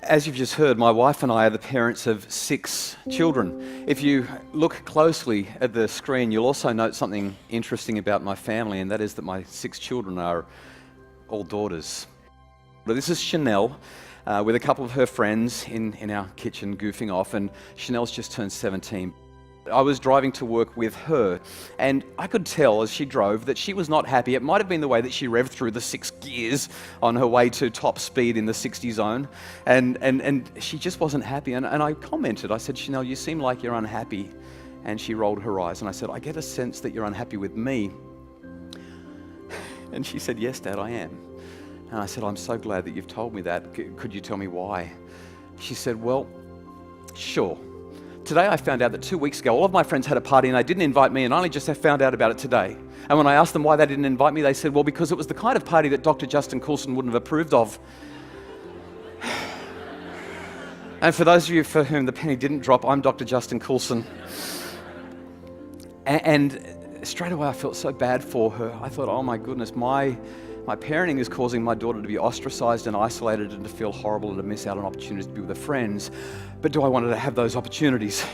As you've just heard, my wife and I are the parents of 6 children. If you look closely at the screen, you'll also note something interesting about my family, and that is that my 6 children are all daughters. But this is Chanel with a couple of her friends in our kitchen goofing off, and Chanel's just turned 17. I was driving to work with her, and I could tell as she drove that she was not happy. It might have been the way that she revved through the 6 gears on her way to top speed in the 60 zone, and she just wasn't happy. And I commented, I said, Chanel, you seem like you're unhappy. And she rolled her eyes, and I said, I get a sense that you're unhappy with me. And she said, yes, Dad, I am. And I said, I'm so glad that you've told me that. Could you tell me why? She said, well, sure. Today I found out that 2 weeks ago all of my friends had a party and they didn't invite me, and I only just found out about it today. And when I asked them why they didn't invite me, they said, well, because it was the kind of party that Dr. Justin Coulson wouldn't have approved of. And for those of you for whom the penny didn't drop, I'm Dr. Justin Coulson. And straight away I felt so bad for her. I thought, oh my goodness, my parenting is causing my daughter to be ostracized and isolated and to feel horrible and to miss out on opportunities to be with her friends. But do I want her to have those opportunities?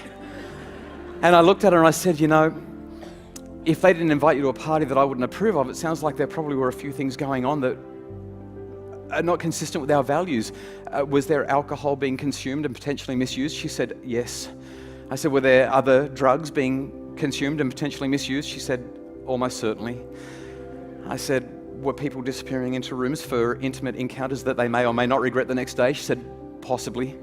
And I looked at her and I said, you know, if they didn't invite you to a party that I wouldn't approve of, it sounds like there probably were a few things going on that are not consistent with our values. Was there alcohol being consumed and potentially misused? She said, yes. I said, were there other drugs being consumed and potentially misused? She said, almost certainly. I said, were people disappearing into rooms for intimate encounters that they may or may not regret the next day? She said, possibly.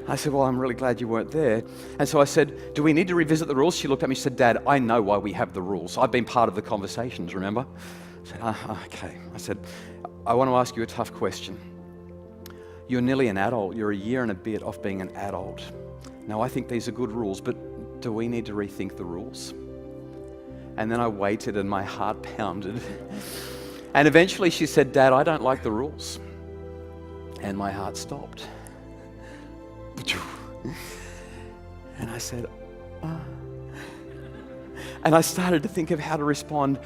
I said, well, I'm really glad you weren't there. And so I said, do we need to revisit the rules? She looked at me, she said, Dad, I know why we have the rules. I've been part of the conversations, remember? I said, okay. I said, I want to ask you a tough question. You're nearly an adult. You're a year and a bit off being an adult. Now, I think these are good rules, but do we need to rethink the rules? And then I waited and my heart pounded. And eventually she said, Dad, I don't like the rules. And my heart stopped. And I said, And I started to think of how to respond.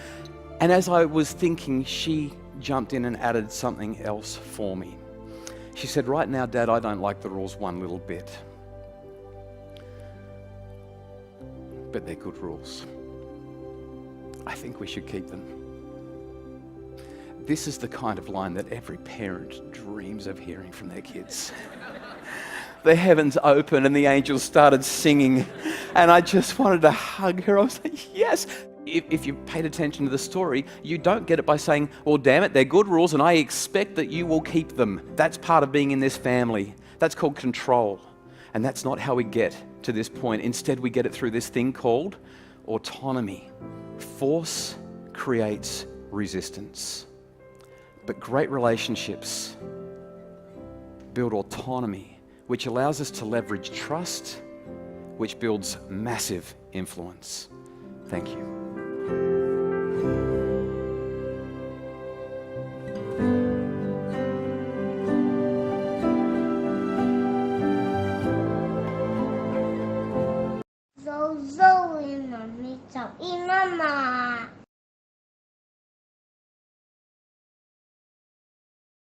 And as I was thinking, she jumped in and added something else for me. She said, right now, Dad, I don't like the rules one little bit. But they're good rules. I think we should keep them. This is the kind of line that every parent dreams of hearing from their kids. The heavens opened and the angels started singing, and I just wanted to hug her. I was like, yes. If you paid attention to the story, you don't get it by saying, well, damn it, they're good rules and I expect that you will keep them. That's part of being in this family. That's called control. And that's not how we get to this point. Instead, we get it through this thing called autonomy. Force creates resistance. But great relationships build autonomy, which allows us to leverage trust, which builds massive influence. Thank you.